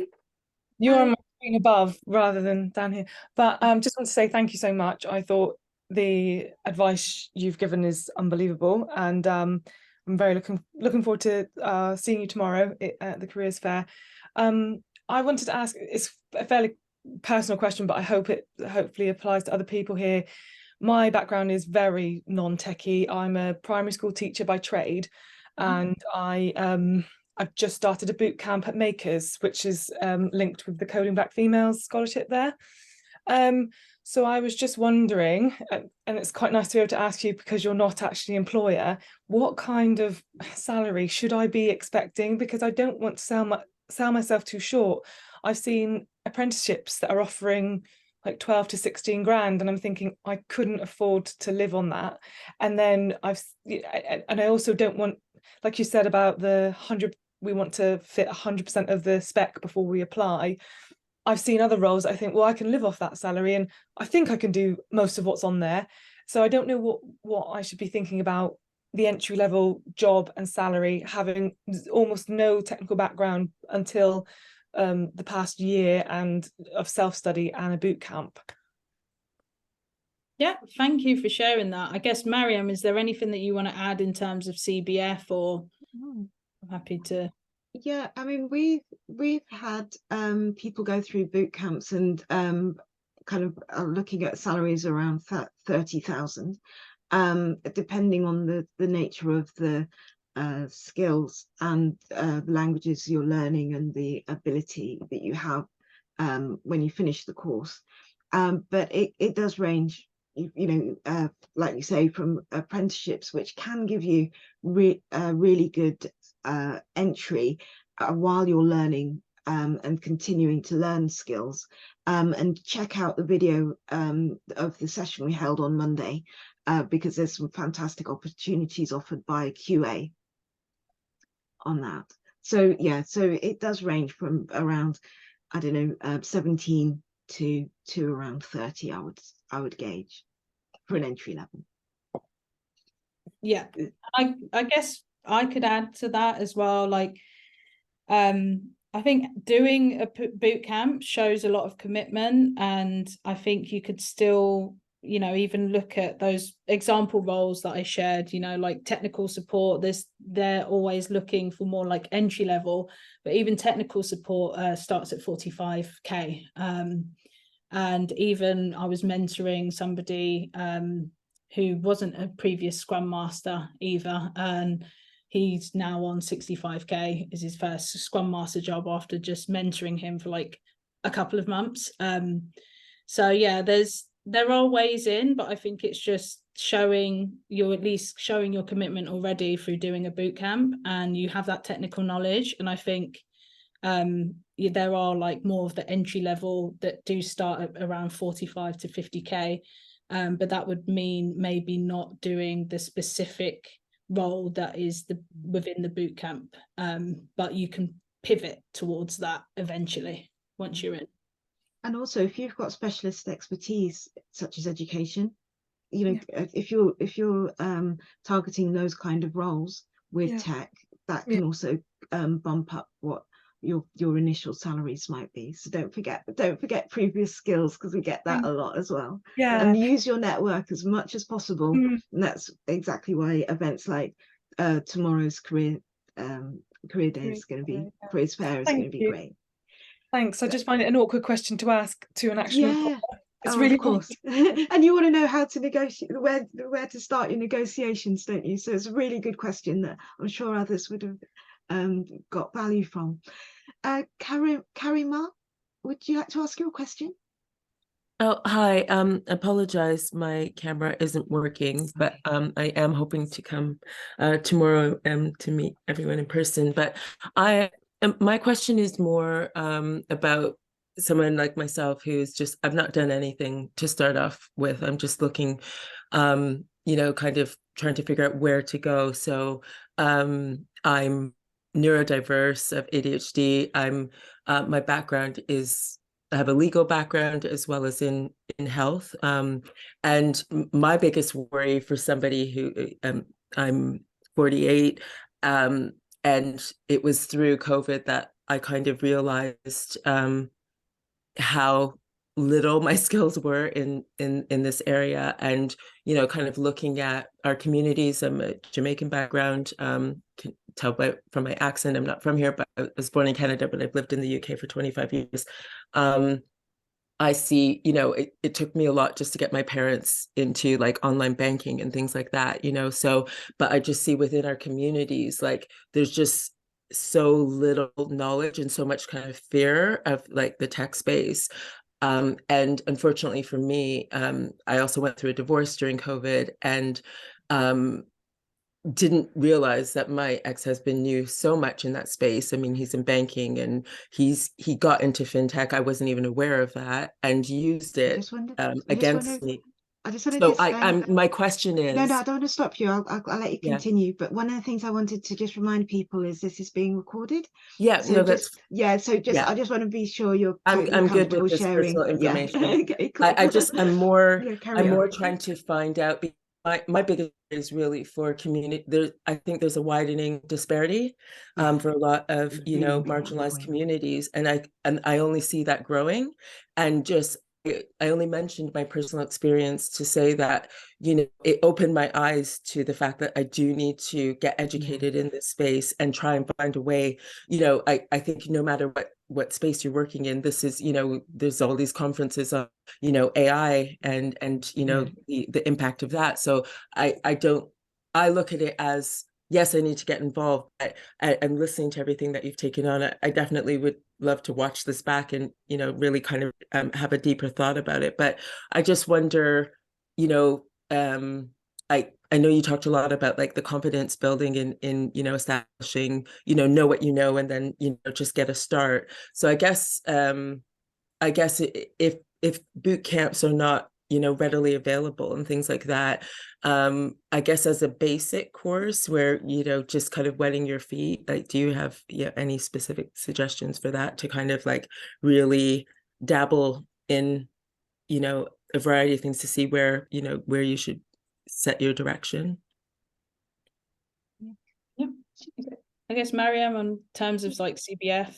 you're Hi. on my screen above rather than down here. But just want to say thank you so much. I thought the advice you've given is unbelievable, and I'm very looking forward to seeing you tomorrow at the Careers Fair. I wanted to ask, it's a fairly personal question, but I hope it hopefully applies to other people here. My background is very non-techie. I'm a primary school teacher by trade, and I've just started a boot camp at Makers, which is linked with the Coding Black Females scholarship there. So I was just wondering, and it's quite nice to be able to ask you because you're not actually an employer, what kind of salary should I be expecting? Because I don't want to sell myself too short. I've seen apprenticeships that are offering like 12 to 16 grand, and I'm thinking I couldn't afford to live on that. And then I also don't want, like you said about the 100, we want to fit 100% of the spec before we apply. I've seen other roles, I think, well, I can live off that salary, and I think I can do most of what's on there. So I don't know what I should be thinking about the entry level job and salary, having almost no technical background until the past year and of self-study and a boot camp. Yeah, thank you for sharing that. I guess, Mariam, is there anything that you want to add in terms of CBF, or I'm happy to? Yeah, I mean, we've had people go through boot camps and kind of looking at salaries around 30,000, depending on the nature of the skills and languages you're learning and the ability that you have when you finish the course. But it does range, like you say, from apprenticeships, which can give you really good entry while you're learning and continuing to learn skills. And check out the video of the session we held on Monday, because there's some fantastic opportunities offered by QA on that. So yeah, so it does range from around, I don't know, 17 to around 30, I would gauge for an entry level. Yeah, I guess I could add to that as well. Like, I think doing a boot camp shows a lot of commitment, and I think you could still, even look at those example roles that I shared, like technical support. They're always looking for more like entry level, but even technical support starts at 45k. And even I was mentoring somebody who wasn't a previous Scrum Master either, and he's now on 65k is his first Scrum Master job after just mentoring him for like a couple of months. So yeah, there are ways in, but I think it's just showing your commitment already through doing a boot camp, and you have that technical knowledge. And I think there are like more of the entry level that do start at around 45 to 50k, but that would mean maybe not doing the specific role that is within the boot camp, but you can pivot towards that eventually once you're in. And also, if you've got specialist expertise such as education, if you're targeting those kind of roles with tech, that can also bump up what your initial salaries might be. So don't forget previous skills, because we get that a lot as well. And use your network as much as possible. And that's exactly why events like tomorrow's careers day is going to be, careers fair is going to be great. Thanks. I just find it an awkward question to ask to an actual employer. It's really of course. And you want to know how to negotiate, where to start your negotiations, don't you? So it's a really good question that I'm sure others would have got value from. Karima, would you like to ask your question? Oh, hi. Apologize, my camera isn't working, but I am hoping to come tomorrow to meet everyone in person. But my question is more about someone like myself who's just, I've not done anything to start off with. I'm just looking, kind of trying to figure out where to go. So I'm neurodiverse, of ADHD. My background is, I have a legal background as well as in health. And my biggest worry for somebody who, I'm 48, and it was through COVID that I kind of realized how little my skills were in this area. And kind of looking at our communities. I'm a Jamaican background, can tell from my accent I'm not from here, but I was born in Canada, but I've lived in the UK for 25 years. I see, it took me a lot just to get my parents into like online banking and things like that, so, but I just see within our communities, like there's just so little knowledge and so much kind of fear of like the tech space. And unfortunately for me, I also went through a divorce during COVID, and didn't realize that my ex-husband knew so much in that space. I mean, he's in banking and he got into fintech. I wasn't even aware of that, and used it against me. I just wanted So to say, my question no, I is, don't want to stop you. I'll let you yeah, continue. But one of the things I wanted to just remind people is this is being recorded. yeah, So no, just, that's, yeah, so just, yeah, I just want to be sure you're I'm totally good with comfortable this sharing. personal Yeah. information. Okay, cool. Yeah, carry I'm on. more trying to find out. My biggest is really for community. I think there's a widening disparity for a lot of, It's a really important marginalized point. communities, and I only see that growing. And just I only mentioned my personal experience to say that, it opened my eyes to the fact that I do need to get educated in this space and try and find a way. I think no matter what space you're working in, this is, there's all these conferences on, AI and the impact of that. So I look at it as, yes, I need to get involved. I'm listening to everything that you've taken on. I definitely would love to watch this back and, really kind of have a deeper thought about it. But I just wonder, I know you talked a lot about like the confidence building in establishing, know what you know, and then, just get a start. So I guess if boot camps are not, readily available and things like that, I guess as a basic course where, just kind of wetting your feet, like, do you have any specific suggestions for that to kind of like really dabble in, a variety of things to see where, where you should set your direction? Yeah. I guess Mariam, on terms of like CBF,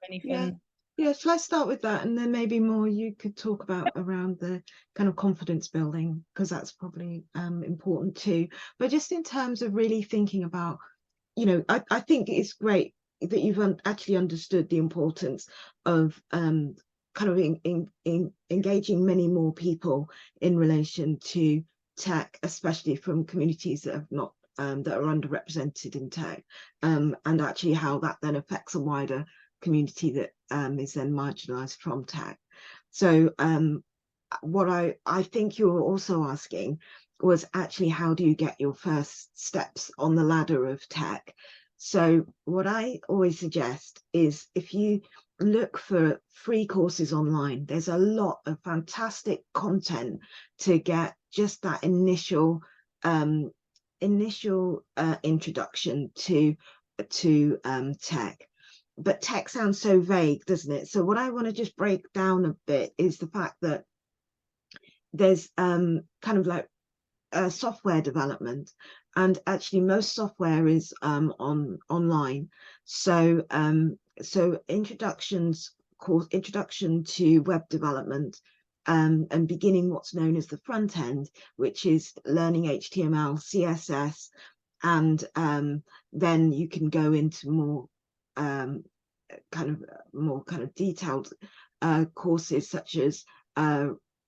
anything? Yeah, shall I start with that, and then maybe more you could talk about around the kind of confidence building, because that's probably important too. But just in terms of really thinking about, I think it's great that you've actually understood the importance of kind of engaging many more people in relation to tech, especially from communities that have not that are underrepresented in tech, and actually how that then affects a wider community that is then marginalized from tech. So what I think you were also asking was actually, how do you get your first steps on the ladder of tech? So what I always suggest is, if you look for free courses online, there's a lot of fantastic content to get just that initial introduction to tech. But tech sounds so vague, doesn't it? So what I want to just break down a bit is the fact that there's kind of like software development, and actually most software is online. So introduction to web development, and beginning what's known as the front end, which is learning HTML, CSS, and then you can go into more kind of detailed courses such as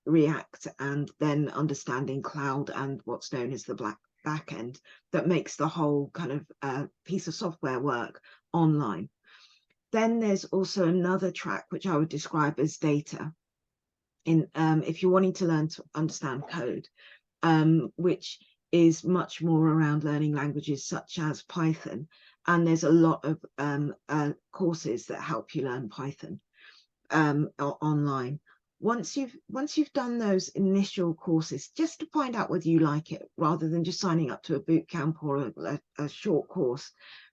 React, and then understanding cloud and what's known as the back end, that makes the whole kind of piece of software work online. Then there's also another track which I would describe as data, in if you're wanting to learn to understand code, which is much more around learning languages such as Python. And there's a lot of courses that help you learn Python online. Once you've done those initial courses, just to find out whether you like it, rather than just signing up to a boot camp or a short course,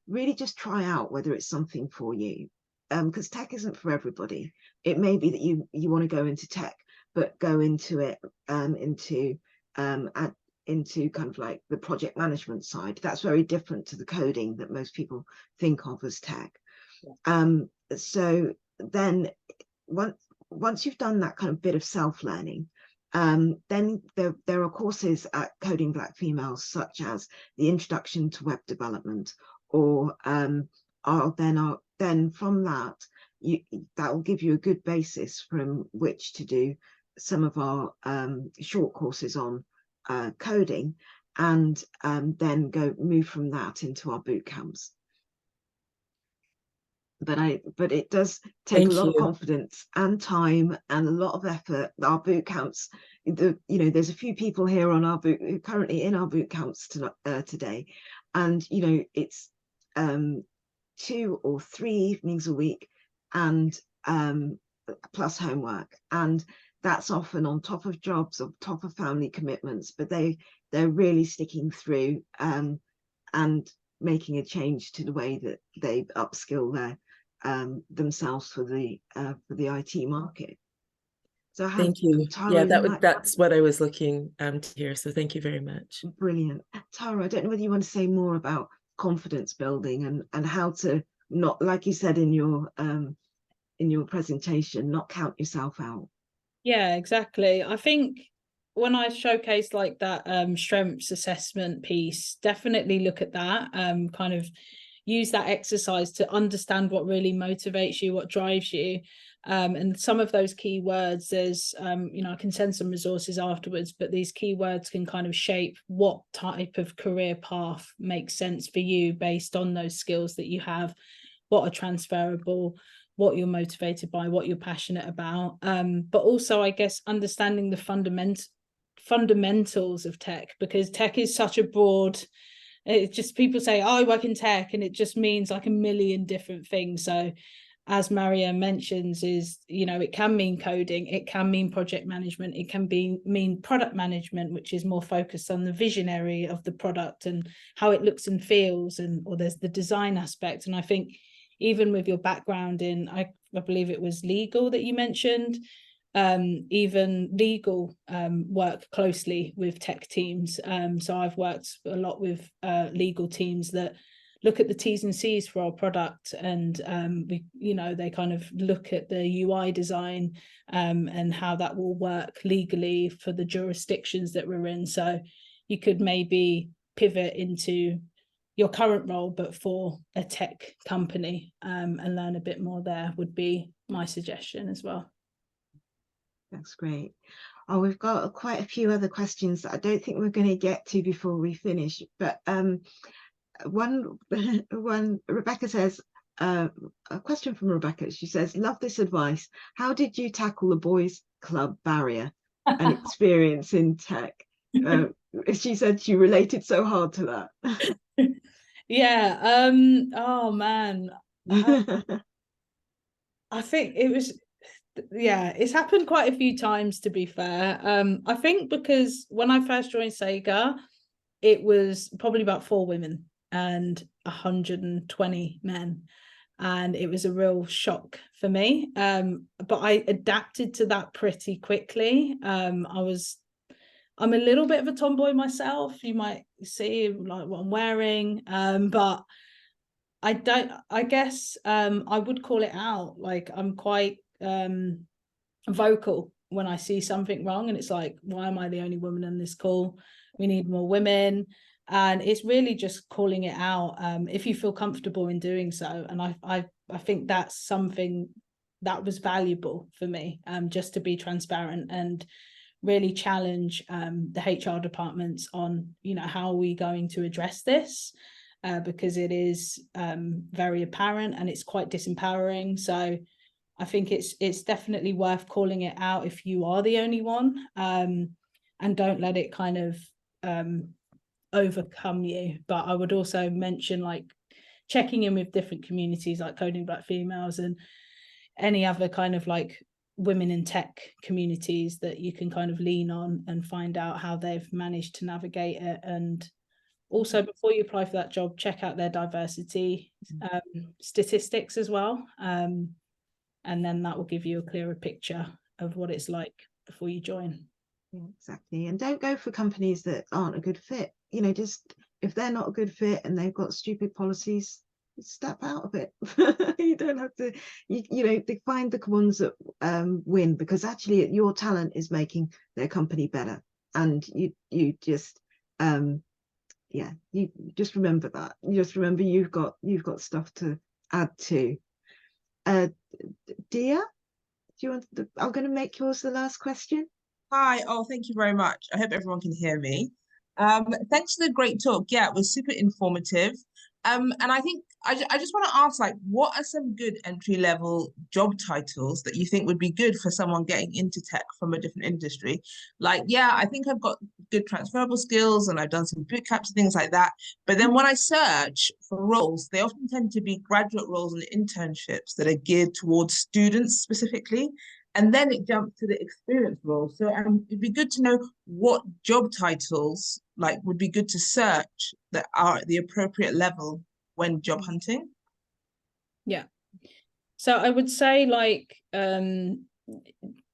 really just try out whether it's something for you, because tech isn't for everybody. It may be that you want to go into tech, but go into it into kind of like the project management side. That's very different to the coding that most people think of as tech. So then once you've done that kind of bit of self-learning, then there are courses at Coding Black Females, such as the Introduction to Web Development, or then from that, that will give you a good basis from which to do some of our short courses on coding, and then move from that into our boot camps. But it does take a lot of confidence and time and a lot of effort. Our boot camps, there's a few people here on our currently in our boot camps today, and it's 2 or 3 evenings a week, and plus homework. And that's often on top of jobs, on top of family commitments, but they're really sticking through and making a change to the way that they upskill their themselves for the IT market. So Thank you. Tara, That's what I was looking to hear. So thank you very much. Brilliant. Tara, I don't know whether you want to say more about confidence building and how to not, like you said in your presentation, not count yourself out. Yeah, exactly. I think when I showcase like that strengths assessment piece, definitely look at that, kind of use that exercise to understand what really motivates you, what drives you. And some of those keywords, there's, I can send some resources afterwards, but these keywords can kind of shape what type of career path makes sense for you based on those skills that you have, what are transferable, what you're motivated by, what you're passionate about. But also, I guess, understanding the fundamentals of tech, because tech is such a broad, it's just, people say, oh, I work in tech, and it just means like a million different things. So as Maria mentions, is, it can mean coding, it can mean project management, it can mean product management, which is more focused on the visionary of the product and how it looks and feels, or there's the design aspect. And I think even with your background in, I believe it was legal that you mentioned, even legal work closely with tech teams. So I've worked a lot with legal teams that look at the T's and C's for our product, and they kind of look at the UI design and how that will work legally for the jurisdictions that we're in. So you could maybe pivot into your current role, but for a tech company, and learn a bit more there, would be my suggestion as well. That's great. Oh, we've got quite a few other questions that I don't think we're going to get to before we finish, but one Rebecca says, a question from Rebecca, she says, love this advice. How did you tackle the boys club barrier and experience in tech? She said she related so hard to that. Yeah. Oh man. I think it was, it's happened quite a few times, to be fair. I think because when I first joined Sega, it was probably about 4 women and 120 men, and it was a real shock for me. But I adapted to that pretty quickly. I'm a little bit of a tomboy myself. You might see like what I'm wearing, but I guess I would call it out. Like, I'm quite vocal when I see something wrong, and it's like, why am I the only woman in this call? We need more women. And it's really just calling it out, if you feel comfortable in doing so. And I think that's something that was valuable for me, just to be transparent and really challenge the HR departments on, how are we going to address this, because it is very apparent and it's quite disempowering. So I think it's definitely worth calling it out if you are the only one, and don't let it kind of overcome you. But I would also mention, like, checking in with different communities like Coding Black Females and any other kind of like women in tech communities that you can kind of lean on and find out how they've managed to navigate it. And also, before you apply for that job, check out their diversity statistics as well, and then that will give you a clearer picture of what it's like before you join. Yeah, exactly. And don't go for companies that aren't a good fit. Just if they're not a good fit and they've got stupid policies, step out of it. You don't have to, they find the ones that win, because actually your talent is making their company better. And you just you just remember that. You just remember you've got stuff to add to. Dia, do you want I'm going to make yours the last question. Hi, thank you very much. I hope everyone can hear me. Thanks for the great talk. Yeah, it was super informative. And I think I just want to ask, like, what are some good entry-level job titles that you think would be good for someone getting into tech from a different industry? Like, yeah, I think I've got good transferable skills and I've done some boot camps and things like that. But then when I search for roles, they often tend to be graduate roles and internships that are geared towards students specifically. and then it jumps to the experience role. So it'd be good to know what job titles like would be good to search that are at the appropriate level when job hunting. Yeah. So I would say, like,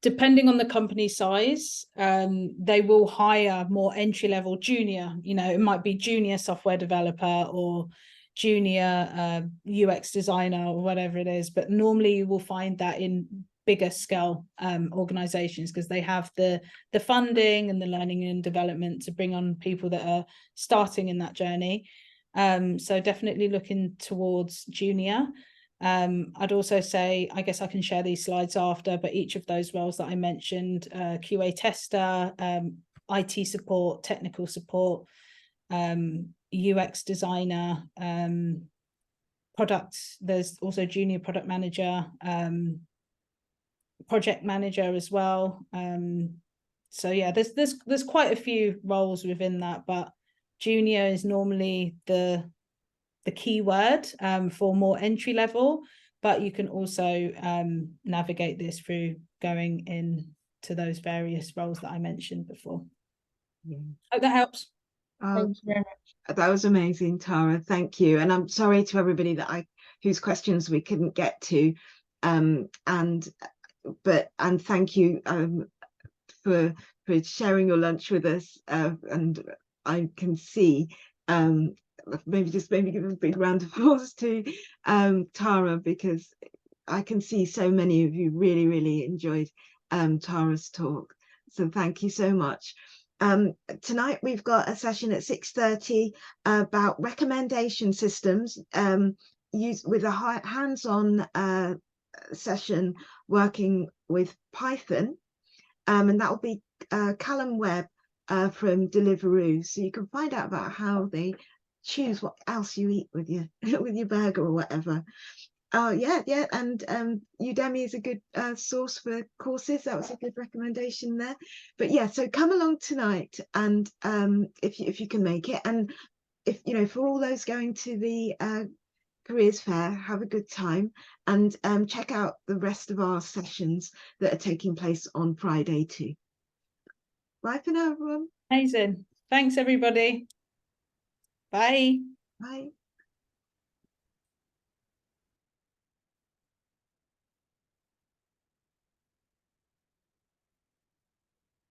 depending on the company size, they will hire more entry-level junior. You know, it might be junior software developer or junior UX designer or whatever it is. But normally you will find that in bigger scale organizations, because they have the funding and the learning and development to bring on people that are starting in that journey. So definitely looking towards junior. I'd also say, I guess I can share these slides after, but each of those roles that I mentioned, QA tester, IT support, technical support, UX designer, product, there's also junior product manager, project manager as well. So yeah, there's quite a few roles within that, but junior is normally the key word for more entry level, but you can also navigate this through going into those various roles that I mentioned before. Yeah. Hope that helps. Thank you very much. That was amazing, Tara. Thank you. And I'm sorry to everybody that whose questions we couldn't get to. And thank you for sharing your lunch with us. And I can see maybe give a big round of applause to Tara, because I can see so many of you really enjoyed Tara's talk. So thank you so much. Tonight we've got a session at 6:30 about recommendation systems, used with a hands-on session working with Python, and that will be Callum Webb from Deliveroo. So you can find out about how they choose what else you eat with your with your burger or whatever. Yeah, and Udemy is a good source for courses. That was a good recommendation there. But yeah, so come along tonight, and if you can make it, and if for all those going to the careers fair, have a good time, and check out the rest of our sessions that are taking place on Friday too. Bye for now, everyone. Amazing. Thanks, everybody. Bye. Bye.